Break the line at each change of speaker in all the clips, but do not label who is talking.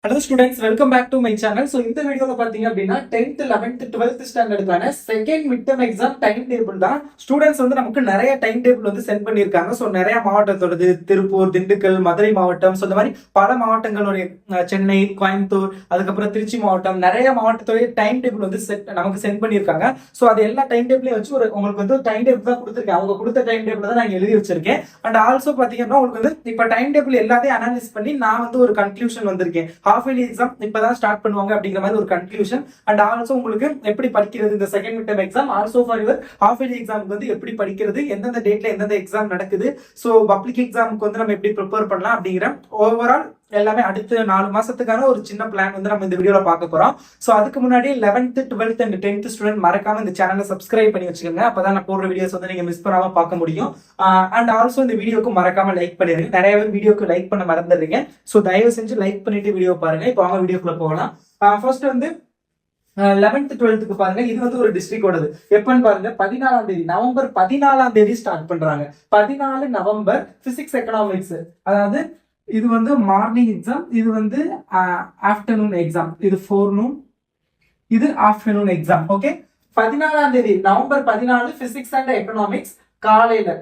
Hello students, welcome back to my channel. So இந்த வீடியோல பாத்தீங்க அப்படின்னா 10th 11th 12th ஸ்டாண்டர்டுக்கான second mid term exam time table தான். ஸ்டூடெண்ட்ஸ் வந்து நமக்கு நிறைய டைம் டேபிள் வந்து சென்ட் பண்ணியிருக்காங்க. ஸோ நிறைய மாவட்டத்தோடது திருப்பூர், திண்டுக்கல், மதுரை மாவட்டம், ஸோ இந்த மாதிரி பல மாவட்டங்களுடைய சென்னை, கோயம்புத்தூர், அதுக்கப்புறம் திருச்சி மாவட்டம், நிறைய மாவட்டத்தோடைய டைம் டேபிள் வந்து நமக்கு சென்ட் பண்ணியிருக்காங்க. ஸோ அது எல்லா டைம் டேபிளையும் வச்சு உங்களுக்கு வந்து டைம் டேபிள் தான் கொடுத்துருக்கேன். அவங்க கொடுத்த டைம் டேபிள் தான் நான் எழுதி வச்சிருக்கேன். அண்ட் ஆல்சோ பாத்தீங்கன்னா உங்களுக்கு வந்து இப்ப டைம் டேபிள் எல்லாத்தையும் அனாலிஸ் பண்ணி நான் வந்து ஒரு கன்க்ளூஷன் வந்திருக்கேன். ஹாஃப் இயர்லி எக்ஸாம் இப்பதான் ஸ்டார்ட் பண்ணுவாங்க அப்படிங்கிற மாதிரி ஒரு கன்க்ளூஷன். அண்ட் ஆல்சோ உங்களுக்கு எப்படி படிக்கிறது இந்த second mid term exam, also for your half yearly எக்ஸாமுக்கு வந்து எப்படி படிக்கிறது, எந்தெந்த டேட்ல எந்தெந்த எக்ஸாம் நடக்குது, ஸோ பப்ளிக் எக்ஸாமுக்கு வந்து நம்ம எப்படி ப்ரிப்பேர் பண்ணலாம் அப்படிங்கிற ஓவரால் எல்லாமே அடுத்த 4 மாசத்துக்கான ஒரு சின்ன பிளான் வந்து நம்ம இந்த வீடியோல பார்க்க போறோம். சோ அதுக்கு முன்னாடி 11th 12th and 10th student மறக்காம இந்த சேனலை சப்ஸ்கிரைப் பண்ணி வச்சுக்கோங்க. அப்பதான் நான் போடுற வீடியோஸ் வந்து நீங்க மிஸ் பண்ணாம பார்க்க முடியும். அண்ட் ஆல்சோ இந்த வீடியோக்கு மறக்காம லைக் பண்ணிருங்க. நிறைய பேர் வீடியோக்கு லைக் பண்ண மறந்துடுறீங்க. சோ தயவு செஞ்சு லைக் பண்ணிட்டு வீடியோ பாருங்க. இப்போ அவங்க வீடியோக்குள்ள போகலாம். ஃபர்ஸ்ட் வந்து 11th 12th பாருங்க. இது வந்து ஒரு டிஸ்ட்ரிக்டோடது. எப்பன்னு பாருங்க, 14ஆம் தேதி நவம்பர் 14ஆம் தேதி ஸ்டார்ட் பண்றாங்க. 14 நவம்பர் பிசிக்ஸ் எக்கனாமிக்ஸ். அதாவது இது வந்து மார்னிங் எக்ஸாம், இது வந்து ஆஃப்டர்நூன் எக்ஸாம். இது ஃபோர்நூன், இது ஆஃப்டர்நூன் எக்ஸாம். ஓகே, 14ஆம் தேதி நவம்பர் 14 பிசிக்ஸ் அண்ட் எக்கனாமிக்ஸ் காலையில.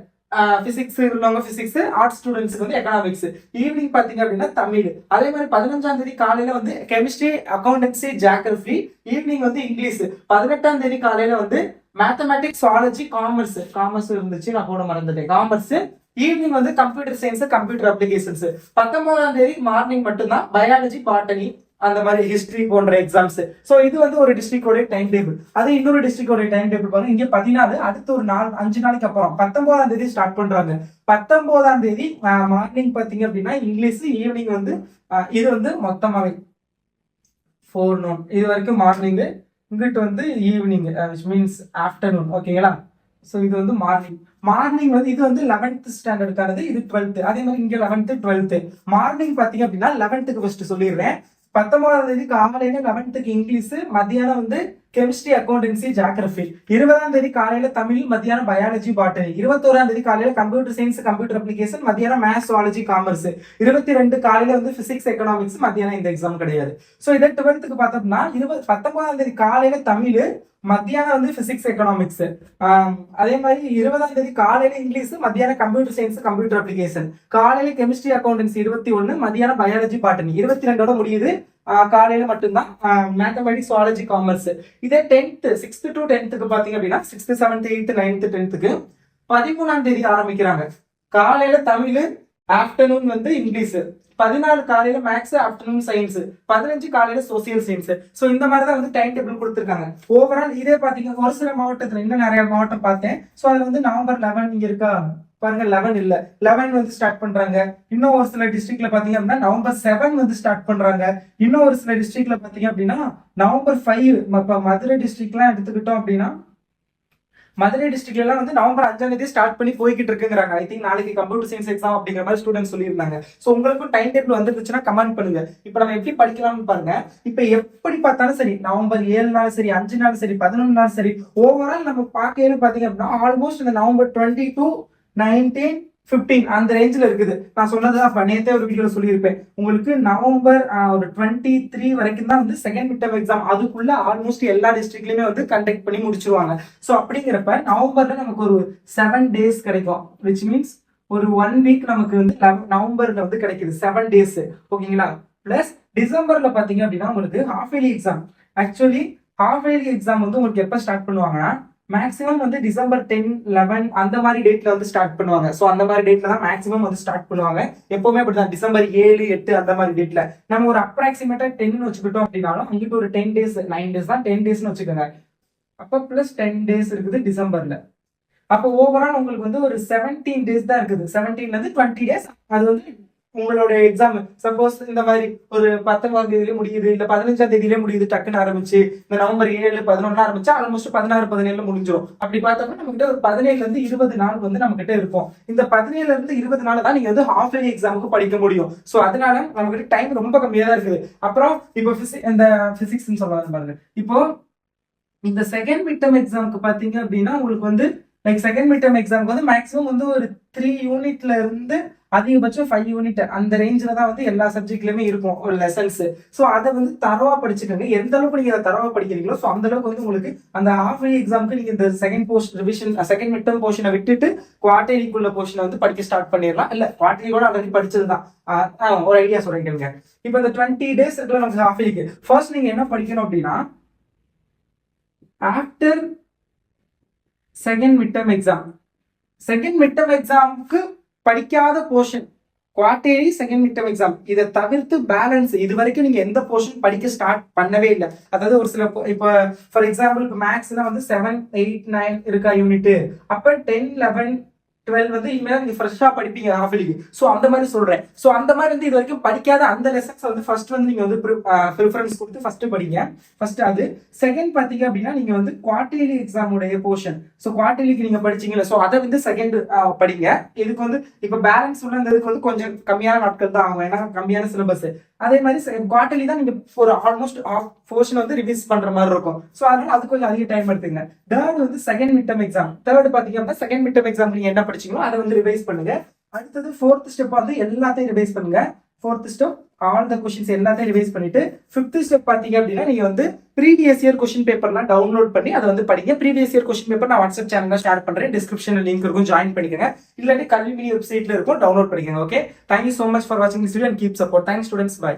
பிசிக்ஸ் உள்ளவங்க பிசிக்ஸ், ஆர்ட்ஸ் ஸ்டூடெண்ட்ஸ்க்கு வந்து எக்கனாமிக்ஸ். ஈவினிங் பாத்தீங்க அப்படின்னா தமிழ். அதே மாதிரி 15ஆம் தேதி காலையில வந்து கெமிஸ்ட்ரி, அக்கௌண்டன்சி, ஜியோகிராஃபி. ஈவினிங் வந்து இங்கிலீஷ். 18ஆம் தேதி காலையில வந்து மேத்தமேட்டிக்ஸ், சுவாலஜி, காமர்ஸ் இருந்துச்சு, நான் கூட மறந்துட்டேன், காமர்ஸ். ஈவினிங் வந்து கம்ப்யூட்டர் சயின்ஸ், கம்ப்யூட்டர் அப்ளிகேஷன்ஸ். 19ஆம் தேதி மார்னிங் மட்டும்தான் பயாலஜி, பாட்டனி, அந்த மாதிரி ஹிஸ்டரி போன்ற எக்ஸாம்ஸ். சோ இது வந்து ஒரு டிஸ்ட்ரிக்டோட டைம் டேபிள். அது இன்னொரு டிஸ்ட்ரிக்டோட டைம் டேபிள் பாருங்க. இங்க 14, அடுத்து ஒரு 5 நாளைக்கு அப்புறம் 19ஆம் தேதி ஸ்டார்ட் பண்றாங்க. 19ஆம் தேதி மார்னிங் பாத்தீங்க அப்படின்னா இங்கிலீஷ். ஈவினிங் வந்து இது வந்து மொத்தமாவே ஃபோர்நூன் இது வரைக்கும் மார்னிங். இங்கிட்டு வந்து ஈவினிங், மீன்ஸ் ஆஃப்டர்நூன். ஓகேங்களா? ஸோ இது வந்து மார்னிங் வந்து இது வந்து 11th ஸ்டாண்டர்டுக்கானது, இது 12th. அதே மாதிரி இங்க 11th 12th. மார்னிங் பாத்தீங்க அப்படின்னா 11th ஃபர்ஸ்ட் சொல்லிடுறேன். 19ஆம் தேதி காலையில 11th இங்கிலீஷ், மத்தியானம் வந்து கெமிஸ்ட்ரி, அக்கௌண்டன்சி, ஜியோகிராஃபி. 20ஆம் தேதி காலையில தமிழ், மத்தியானம் பயாலஜி, பாட்டனி. 21ஆம் தேதி காலையில கம்ப்யூட்டர் சயின்ஸ், கம்ப்யூட்டர் அப்ளிகேஷன், மத்தியானம் மேத்ஸ், சுவாலஜி, காமர்ஸ். 22 காலையில வந்து பிசிக்ஸ், எக்கனாமிக்ஸ், மத்தியானம் இந்த எக்ஸாம் கிடையாது. சோ இதை 12th பார்த்தோம்னா 19ஆம் தேதி காலையில தமிழ், மத்தியானம் வந்து பிசிக்ஸ், எக்கனாமிக்ஸ். அதே மாதிரி 20ஆம் தேதி காலையில இங்கிலீஷ், மத்தியானம் கம்ப்யூட்டர் சயின்ஸ், கம்ப்யூட்டர் அப்ளிகேஷன். காலையில கெமிஸ்ட்ரி, அக்கௌண்டன்சி 21, மத்தியானம் பயாலஜி, பாட்டனி. 22 முடியுது. காலையில மட்டும்தான் மேத்தமெட்டிக்ஸ், சுவாலஜி, காமர்ஸ். இதே 10th 6th to 10th பாத்தீங்க அப்படின்னா 6th 7th 8th 9th 10th 13ஆம் தேதி ஆரம்பிக்கிறாங்க. காலையில தமிழ், ஆஃப்டர்நூன் வந்து இங்கிலீஷ். 14 காலையில மேக்ஸ், ஆஃப்டர்நூன் சயின்ஸ். 15 காலையில சோசியல் சயின்ஸ். சோ இந்த மாதிரி தான் வந்து டைம் டேபிள் கொடுத்துருக்காங்க. ஓவரால் இதே பாத்தீங்கன்னா ஒரு சில மாவட்டத்துல, இன்னும் நிறைய மாவட்டம் பார்த்தேன். சோ அதுல வந்து நவம்பர் 11 இங்க இருக்கா பாருங்க, 11 இல்ல 11 வந்து ஸ்டார்ட் பண்றாங்க. இன்னும் ஒரு சில டிஸ்ட்ரிக்ட்ல பாத்தீங்க அப்படின்னா நவம்பர் 7 வந்து ஸ்டார்ட் பண்றாங்க. இன்னும் ஒரு சில டிஸ்ட்ரிக்ட்ல பாத்தீங்க அப்படின்னா நவம்பர் 5. மதுரை டிஸ்ட்ரிக்ட் எல்லாம் எடுத்துக்கிட்டோம் அப்படின்னா, மதுரை டிஸ்ட்ரிக்ட்ல எல்லாம் வந்து நவம்பர் 5ஆம் தேதி ஸ்டார்ட் பண்ணி போய்கிட்டு இருக்குங்கிறாங்க. ஐ திங்க் நாளைக்கு கம்ப்யூட்டர் சயின்ஸ் எக்ஸாம் அப்படிங்கிற மாதிரி ஸ்டூடெண்ட்ஸ் சொல்லியிருந்தாங்க. சோ உங்களுக்கும் டைம் டேபிள் வந்துருச்சுன்னா கமெண்ட் பண்ணுங்க. இப்ப நம்ம எப்படி படிக்கலாம்னு பாருங்க. இப்ப எப்படி பார்த்தாலும் சரி, நவம்பர் 7 நாள் சரி, 5 நாள் சரி, 11 நாள் சரி, ஓவரால் நம்ம பார்க்கல பாத்தீங்க அப்படின்னா ஆல்மோஸ்ட் இந்த நவம்பர் 22, 19, 15 அந்த ரேஞ்சில் இருக்குது. நான் சொன்னதான் நேற்றே ஒரு வீடியோல சொல்லியிருப்பேன். உங்களுக்கு நவம்பர் ஒரு 23 வரைக்கும் தான் வந்து செகண்ட் மிட் டர்ம் எக்ஸாம். அதுக்குள்ள ஆல்மோஸ்ட் எல்லா டிஸ்ட்ரிக்ட்லயுமே வந்து கண்டக்ட் பண்ணி முடிச்சிருவாங்க. ஸோ அப்படிங்கிறப்ப நவம்பர்ல நமக்கு ஒரு 7 days கிடைக்கும். விச் மீன்ஸ் ஒரு 1 week நமக்கு வந்து நவம்பர்ல வந்து கிடைக்குது, 7 days. ஓகேங்களா? பிளஸ் டிசம்பர்ல பாத்தீங்க அப்படின்னா உங்களுக்கு half yearly exam. Actually half yearly exam வந்து உங்களுக்கு எப்ப ஸ்டார்ட் பண்ணுவாங்கன்னா மேக்ஸிமம் வந்து டிசம்பர் 10, 11 அந்த மாதிரி டேட்ல வந்து ஸ்டார்ட் பண்ணுவாங்க. சோ அந்த மாதிரி டேட்ல தான் மேக்ஸிமம் வந்து ஸ்டார்ட் பண்ணுவாங்க. எப்பவுமே அப்படிதான், டிசம்பர் 7, 8 அந்த மாதிரி டேட்ல. நம்ம ஒரு அப்ராக்சிமேட்டா 10 வச்சுக்கிட்டோம் அப்படின்னாலும் அங்கிட்டு ஒரு 10 days, 9 days தான், 10 days வச்சுக்கோங்க. அப்ப பிளஸ் 10 days இருக்குது டிசம்பர்ல. அப்போ ஓவரால் உங்களுக்கு வந்து ஒரு 17 days தான் இருக்குது. 17ல இருந்து 20 days அது வந்து உங்களோட எக்ஸாம். சப்போஸ் இந்த மாதிரி ஒரு 19ஆம் தேதியிலே முடியுது, இல்ல 15ஆம் தேதியிலே முடியுது, டக்குன்னு ஆரம்பிச்சு இந்த நவம்பர் 7, 11 ஆரம்பிச்சா ஆல்மோஸ்ட் 16, 17 முடிஞ்சிடும். அப்படி பார்த்தோம்னா நம்ம கிட்ட ஒரு 17ல இருந்து 20 நாள் வந்து நம்ம கிட்ட இருக்கும். இந்த 17ல இருந்து 20 நாள் தான் நீங்க வந்து ஹாஃப் இயர்லி எக்ஸாமுக்கு படிக்க முடியும். சோ அதனால நம்ம கிட்ட டைம் ரொம்ப கம்மியா தான் இருக்குது. அப்புறம் இப்போ இந்த பிசிக்ஸ் சொல்லுவாங்க பாருங்க. இப்போ இந்த செகண்ட் மிட் டர்ம் எக்ஸாமுக்கு பாத்தீங்க அப்படின்னா உங்களுக்கு வந்து லைக் செகண்ட் மிட் டர்ம் எக்ஸாமுக்கு வந்து மேக்ஸிமம் வந்து ஒரு 3 யூனிட்ல இருந்து அதிகபட்சம் 5 யூனிட் அந்த ரேஞ்சில் தான் வந்து எல்லா சப்ஜெக்ட்லயுமே இருக்கும் ஒரு லெசன்ஸ். ஸோ அதை வந்து தரவா படிச்சுக்கோங்க. எந்த அளவுக்கு நீங்க அதை தரவா படிக்கிறீங்களோ ஸோ அந்த அளவுக்கு வந்து உங்களுக்கு அந்த ஹாஃப் இயர்லி எக்ஸாமுக்கு நீங்க இந்த second portion revision second mid term போர்ஷனை விட்டுட்டு குவார்டர்லிக்குள்ள போர்ஷனை வந்து படிக்க ஸ்டார்ட் பண்ணிடலாம். இல்ல குவார்டர்லி கூட ஆல்ரெடி படிச்சதுதான். ஒரு ஐடியா சொல்றேன். இப்போ இந்த 20 days இருக்குல்ல நமக்கு ஹாஃப் இயர்லிக்கு, ஃபர்ஸ்ட் நீங்க என்ன படிக்கணும் அப்படின்னா ஆஃப்டர் செகண்ட் மிட் டர்ம் எக்ஸாமுக்கு படிக்காத portion quarterly second mid term exam இதை தவிர்த்து பேலன்ஸ் இது வரைக்கும் நீங்க எந்த போர்ஷன் படிக்க ஸ்டார்ட் பண்ணவே இல்லை. அதாவது ஒரு சில இப்போ ஃபார் எக்ஸாம்பிள் இப்போ மேக்ஸ்ல வந்து 7, 8, 9 இருக்கா யூனிட், அப்ப 10, 11, 12 வந்து இனிமேல் நீங்க ஃப்ரெஷ்ஷா படிப்பீங்க ஹாஃப் இயர்லிக்கு. ஸோ அந்த மாதிரி சொல்றேன். ஸோ அந்த மாதிரி வந்து இது வரைக்கும் படிக்காத அந்த லெசன்ஸ் வந்து ஃபர்ஸ்ட் வந்து நீங்க வந்து ப்ரிஃபரன்ஸ் கொடுத்து ஃபர்ஸ்ட் படிங்க. ஃபர்ஸ்ட் அது. செகண்ட் பாத்தீங்க அப்படின்னா நீங்க வந்து குவார்டர்லி எக்ஸாமுடைய போர்ஷன், ஸோ குவார்டர்லிக்கு நீங்க படிச்சீங்களா, ஸோ அதை வந்து செகண்ட் படிங்க. இதுக்கு வந்து இப்ப பேலன்ஸ் உள்ள இந்த இதுக்கு வந்து கொஞ்சம் கம்மியான நாட்கள் தான் ஆகும், ஏன்னா கம்மியான சிலபஸ். அதே மாதிரி குவார்டர்லி தான் நீங்க ஒரு ஆல்மோஸ்ட் ஆஃப் போர்ஷன் வந்து ரிவைஸ் பண்ற மாதிரி இருக்கும். ஸோ அதனால அது கொஞ்சம் அதிக டைம் எடுத்துங்க. தேர்ட் வந்து second mid term exam. Third பாத்தீங்க அப்படின்னா செகண்ட் மிட் டர்ம் எக்ஸாம் நீங்க என்ன படிச்சீங்களோ அதை வந்து ரிவைஸ் பண்ணுங்க. அடுத்தது ஃபோர்த் ஸ்டெப் வந்து எல்லாத்தையும் ரிவைஸ் பண்ணுங்க. Fourth step all the questions எல்லாத்தையும் ரிவைஸ் பண்ணிட்டு, ஃபிஃப்த் ஸ்டெப் பாத்தீங்க அப்படின்னா நீங்க வந்து ப்ரீவியஸ் இயர் கொஸ்டின் பேப்பர்லாம் டவுன்லோட் பண்ணி அதை வந்து படிங்க. ப்ரீவியஸ் இயர் கொஸ்டின் பேப்பர் நான் வாட்ஸ்அப் சேனல்ல ஷேர் பண்றேன், டிஸ்கிரிப்ஷன்ல லிங்க் இருக்கும், ஜாயின் பண்ணிக்கோங்க. இல்லாட்டி கல்வி மினி வெப்சைட்ல இருக்கும், டவுன்லோட் பண்ணிக்கோங்க. Okay, thank you so much for வாட்சிங் this video and keep support. Thanks students, by.